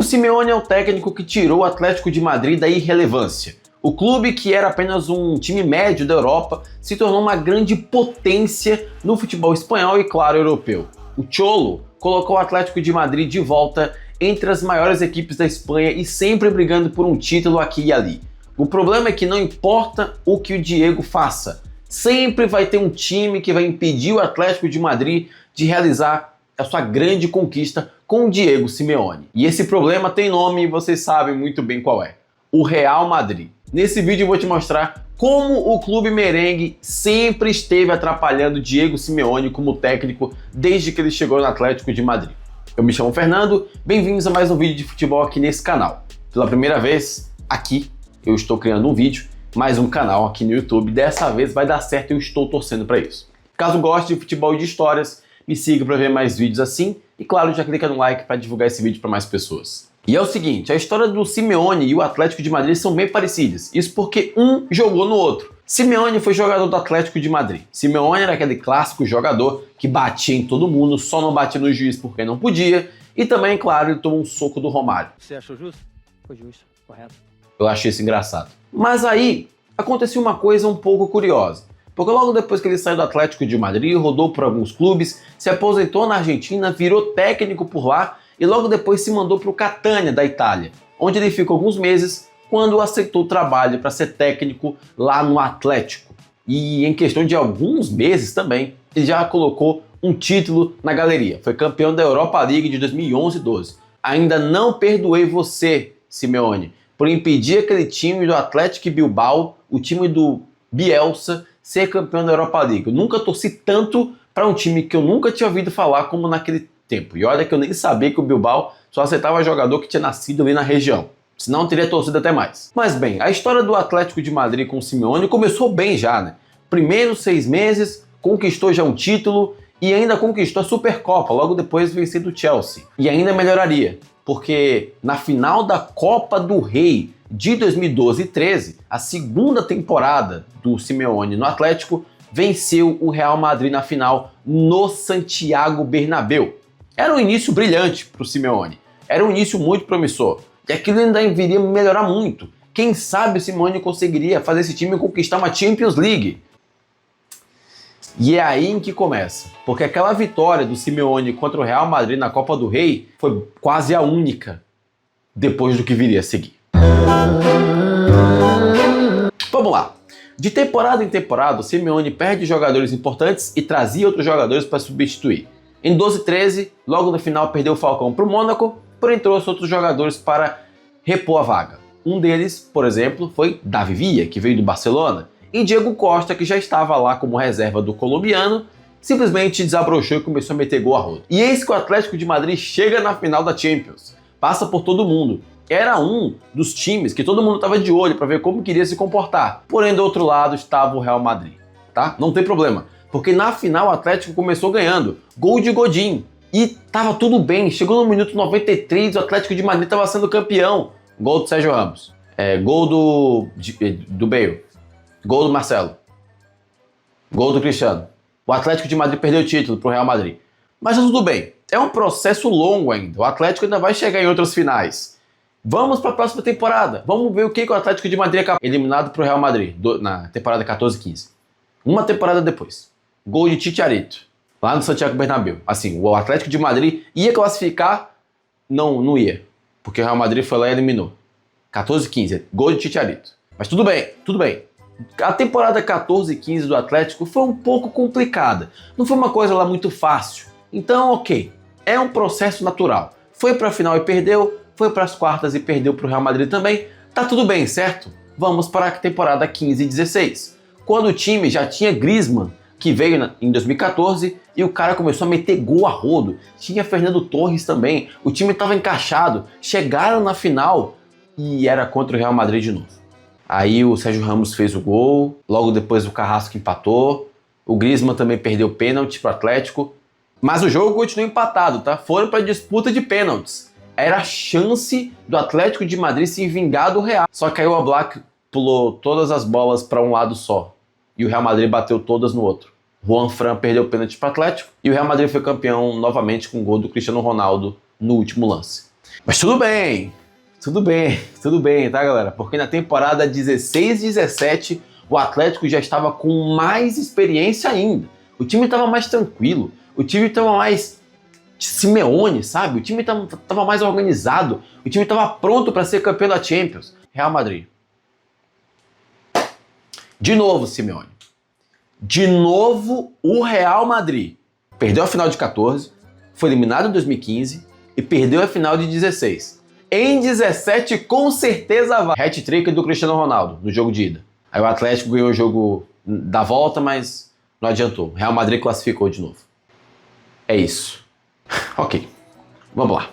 Simeone é o técnico que tirou o Atlético de Madrid da irrelevância. O clube, que era apenas um time médio da Europa, se tornou uma grande potência no futebol espanhol e, claro, europeu. O Cholo colocou o Atlético de Madrid de volta entre as maiores equipes da Espanha e sempre brigando por um título aqui e ali. O problema é que não importa o que o Diego faça, sempre vai ter um time que vai impedir o Atlético de Madrid de realizar a sua grande conquista com o Diego Simeone. E esse problema tem nome e vocês sabem muito bem qual é: o Real Madrid. Nesse vídeo eu vou te mostrar como o clube merengue sempre esteve atrapalhando Diego Simeone como técnico desde que ele chegou no Atlético de Madrid. Eu me chamo Fernando, bem-vindos a mais um vídeo de futebol aqui nesse canal. Pela primeira vez, aqui, eu estou criando um vídeo, mais um canal aqui no YouTube. Dessa vez vai dar certo e eu estou torcendo para isso. Caso goste de futebol e de histórias, me siga para ver mais vídeos assim e, claro, já clica no like para divulgar esse vídeo para mais pessoas. E é o seguinte, a história do Simeone e o Atlético de Madrid são bem parecidas. Isso porque um jogou no outro. Simeone foi jogador do Atlético de Madrid. Simeone era aquele clássico jogador que batia em todo mundo, só não batia no juiz porque não podia. E também, claro, ele tomou um soco do Romário. Você achou justo? Foi justo, correto. Eu achei isso engraçado. Mas aí, aconteceu uma coisa um pouco curiosa. Porque logo depois que ele saiu do Atlético de Madrid, rodou por alguns clubes, se aposentou na Argentina, virou técnico por lá e logo depois se mandou para o Catania, da Itália, onde ele ficou alguns meses quando aceitou o trabalho para ser técnico lá no Atlético. E em questão de alguns meses também, ele já colocou um título na galeria. Foi campeão da Europa League de 2011-12. Ainda não perdoei você, Simeone, por impedir aquele time do Athletic Bilbao, o time do Bielsa, ser campeão da Europa League. Eu nunca torci tanto para um time que eu nunca tinha ouvido falar como naquele tempo. E olha que eu nem sabia que o Bilbao só aceitava jogador que tinha nascido ali na região. Senão teria torcido até mais. Mas bem, a história do Atlético de Madrid com o Simeone começou bem já, né? Primeiros 6 meses, conquistou já um título e ainda conquistou a Supercopa, logo depois vencendo o Chelsea. E ainda melhoraria, porque na final da Copa do Rei de 2012 e 13, a segunda temporada do Simeone no Atlético, venceu o Real Madrid na final no Santiago Bernabéu. Era um início brilhante para o Simeone, era um início muito promissor, e aquilo ainda viria melhorar muito. Quem sabe o Simeone conseguiria fazer esse time conquistar uma Champions League. E é aí em que começa, porque aquela vitória do Simeone contra o Real Madrid na Copa do Rei foi quase a única depois do que viria a seguir. Vamos lá. De temporada em temporada, o Simeone perde jogadores importantes e trazia outros jogadores para substituir. Em 12-13, logo no final, perdeu o Falcão para o Mônaco, porém trouxe outros jogadores para repor a vaga. Um deles, por exemplo, foi Davi Villa, que veio do Barcelona, e Diego Costa, que já estava lá como reserva do colombiano, simplesmente desabrochou e começou a meter gol a rodo. E eis que o Atlético de Madrid chega na final da Champions, passa por todo mundo. Era um dos times que todo mundo estava de olho para ver como queria se comportar. Porém, do outro lado estava o Real Madrid, tá? Não tem problema, porque na final o Atlético começou ganhando. Gol de Godin. E tava tudo bem. Chegou no minuto 93, o Atlético de Madrid estava sendo campeão. Gol do Sérgio Ramos. Gol do Bale. Gol do Marcelo. Gol do Cristiano. O Atlético de Madrid perdeu o título pro Real Madrid. Mas tá tudo bem. É um processo longo ainda. O Atlético ainda vai chegar em outras finais. Vamos para a próxima temporada. Vamos ver o que o Atlético de Madrid acabou eliminado para o Real Madrid na temporada 14-15. Uma temporada depois. Gol de Chicharito, lá no Santiago Bernabéu. Assim, o Atlético de Madrid ia classificar, não ia. Porque o Real Madrid foi lá e eliminou. 14-15, gol de Chicharito. Mas tudo bem, tudo bem. A temporada 14-15 do Atlético foi um pouco complicada. Não foi uma coisa lá muito fácil. Então, ok. É um processo natural. Foi para a final e perdeu. Foi para as quartas e perdeu para o Real Madrid também. Tá tudo bem, certo? Vamos para a temporada 15 e 16. Quando o time já tinha Griezmann, que veio em 2014, e o cara começou a meter gol a rodo. Tinha Fernando Torres também. O time estava encaixado. Chegaram na final e era contra o Real Madrid de novo. Aí o Sérgio Ramos fez o gol. Logo depois o Carrasco empatou. O Griezmann também perdeu pênalti para o Atlético. Mas o jogo continuou empatado, tá? Foram para disputa de pênaltis. Era a chance do Atlético de Madrid se vingar do Real. Só que aí o Oblak pulou todas as bolas para um lado só. E o Real Madrid bateu todas no outro. Juan Fran perdeu o pênalti para o Atlético. E o Real Madrid foi campeão novamente com o gol do Cristiano Ronaldo no último lance. Mas tudo bem, tá, galera? Porque na temporada 16-17 o Atlético já estava com mais experiência ainda. O time estava mais tranquilo, o time estava mais Simeone, sabe? O time estava mais organizado, o time estava pronto para ser campeão da Champions. Real Madrid. De novo, Simeone. De novo, o Real Madrid. Perdeu a final de 14, foi eliminado em 2015 e perdeu a final de 16. Em 17, com certeza vai. Hat-trick do Cristiano Ronaldo no jogo de ida. Aí o Atlético ganhou o jogo da volta, mas não adiantou. O Real Madrid classificou de novo. É isso. Ok. Vamos lá.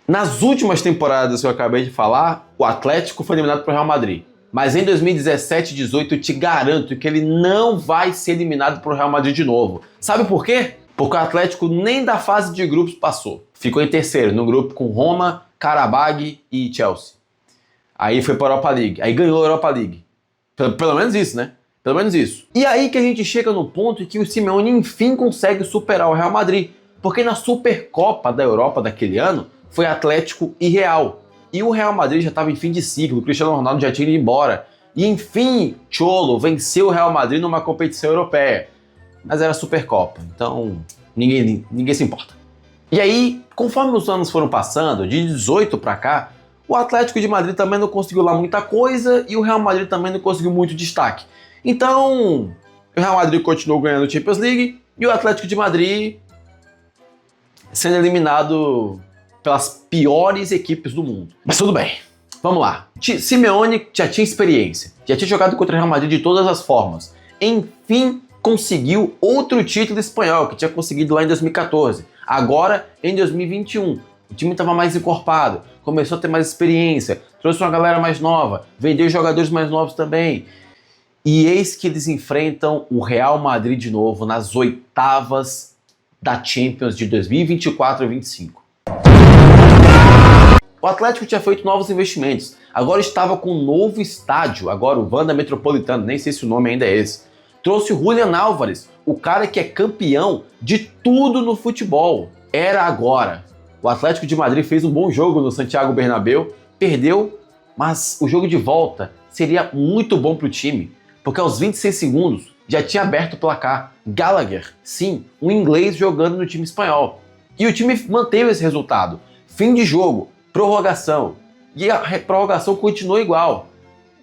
Nas últimas temporadas que eu acabei de falar, o Atlético foi eliminado para o Real Madrid. Mas em 2017 e 2018 eu te garanto que ele não vai ser eliminado para o Real Madrid de novo. Sabe por quê? Porque o Atlético nem da fase de grupos passou. Ficou em terceiro, no grupo com Roma, Qarabag e Chelsea. Aí foi para a Europa League. Aí ganhou a Europa League. Pelo menos isso, né? Pelo menos isso. E aí que a gente chega no ponto em que o Simeone enfim consegue superar o Real Madrid. Porque na Supercopa da Europa daquele ano foi Atlético e Real. E o Real Madrid já estava em fim de ciclo, o Cristiano Ronaldo já tinha ido embora. E enfim, Cholo venceu o Real Madrid numa competição europeia. Mas era Supercopa, então ninguém se importa. E aí, conforme os anos foram passando, de 18 para cá, o Atlético de Madrid também não conseguiu lá muita coisa e o Real Madrid também não conseguiu muito destaque. Então, o Real Madrid continuou ganhando a Champions League e o Atlético de Madrid sendo eliminado pelas piores equipes do mundo. Mas tudo bem, vamos lá. Simeone já tinha experiência, já tinha jogado contra o Real Madrid de todas as formas. Enfim, conseguiu outro título espanhol, que tinha conseguido lá em 2014. Agora, em 2021, o time estava mais encorpado, começou a ter mais experiência, trouxe uma galera mais nova, vendeu jogadores mais novos também. E eis que eles enfrentam o Real Madrid de novo nas oitavas da Champions de 2024 e 2025. O Atlético tinha feito novos investimentos, agora estava com um novo estádio, agora o Wanda Metropolitano, nem sei se o nome ainda é esse. Trouxe o Julián Álvares, o cara que é campeão de tudo no futebol. Era agora. O Atlético de Madrid fez um bom jogo no Santiago Bernabéu, perdeu, mas o jogo de volta seria muito bom para o time, porque aos 26 segundos já tinha aberto o placar. Gallagher, sim, um inglês jogando no time espanhol. E o time manteve esse resultado. Fim de jogo, prorrogação. E a prorrogação continuou igual.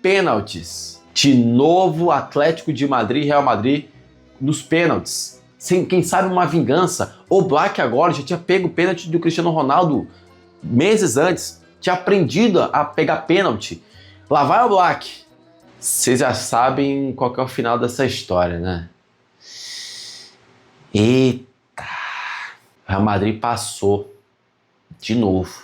Pênaltis. De novo, Atlético de Madrid e Real Madrid nos pênaltis. Sem, quem sabe, uma vingança. O Black agora já tinha pego o pênalti do Cristiano Ronaldo meses antes. Tinha aprendido a pegar pênalti. Lá vai o Black. Vocês já sabem qual que é o final dessa história, né? Eita! O Real Madrid passou. De novo.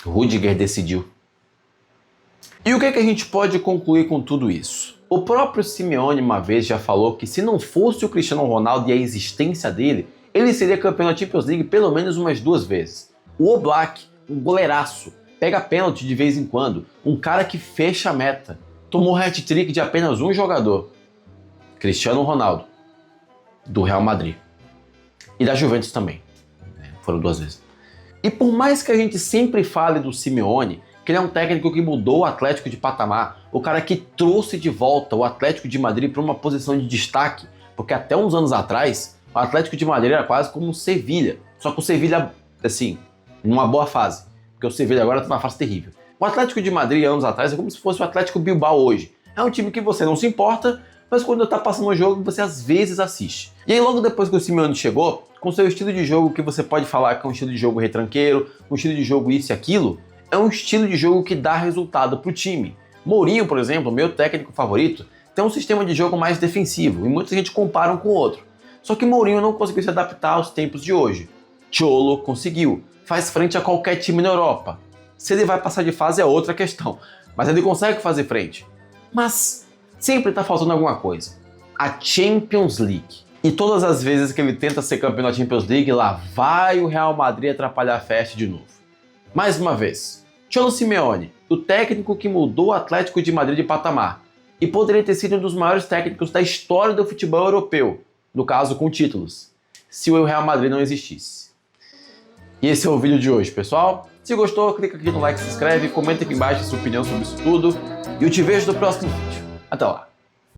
O Rudiger decidiu. E o que a gente pode concluir com tudo isso? O próprio Simeone uma vez já falou que se não fosse o Cristiano Ronaldo e a existência dele, ele seria campeão da Champions League pelo menos umas 2 vezes. O Oblak, um goleiraço, pega pênalti de vez em quando, um cara que fecha a meta, tomou hat-trick de apenas um jogador, Cristiano Ronaldo, do Real Madrid. E da Juventus também, foram 2 vezes. E por mais que a gente sempre fale do Simeone, que ele é um técnico que mudou o Atlético de patamar, o cara que trouxe de volta o Atlético de Madrid para uma posição de destaque, porque até uns anos atrás, o Atlético de Madrid era quase como o Sevilha, só que o Sevilha, assim, numa boa fase, porque o Sevilha agora está numa fase terrível. O Atlético de Madrid, anos atrás, é como se fosse o Atlético Bilbao hoje. É um time que você não se importa, mas quando está passando o jogo, você às vezes assiste. E aí logo depois que o Simeone chegou, com seu estilo de jogo que você pode falar que é um estilo de jogo retranqueiro, um estilo de jogo isso e aquilo, é um estilo de jogo que dá resultado para o time. Mourinho, por exemplo, meu técnico favorito, tem um sistema de jogo mais defensivo e muita gente compara um com o outro. Só que Mourinho não conseguiu se adaptar aos tempos de hoje. Cholo conseguiu, faz frente a qualquer time na Europa. Se ele vai passar de fase é outra questão, mas ele consegue fazer frente. Mas sempre está faltando alguma coisa. A Champions League. E todas as vezes que ele tenta ser campeão da Champions League, lá vai o Real Madrid atrapalhar a festa de novo. Mais uma vez, Cholo Simeone, o técnico que mudou o Atlético de Madrid de patamar e poderia ter sido um dos maiores técnicos da história do futebol europeu, no caso com títulos, se o Real Madrid não existisse. E esse é o vídeo de hoje, pessoal. Se gostou, clica aqui no like, se inscreve, comenta aqui embaixo a sua opinião sobre isso tudo. E eu te vejo no próximo vídeo. Até lá!